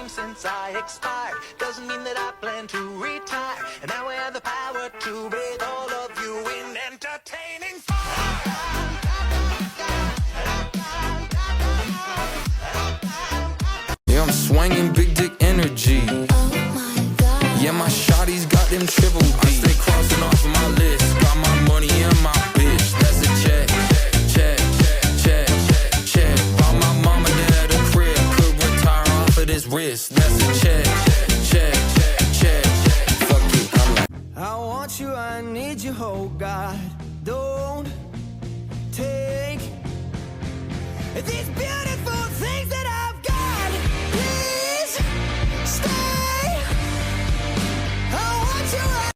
changed since I expired. Doesn't mean that I plan to retire. And now I have the power to bathe all of you in entertaining fire. Yeah, I'm swinging big dick energy. Yeah, my shawty's got them triple D. I stay crossing off of my list. Got my money and my bitch. That's a check, check, check, check. Bought my mama there at a crib. Could retire off of this wrist. That's a check, check, check. Fuck it, I'm like, I want you, I need you, oh God. Don't take these beautiful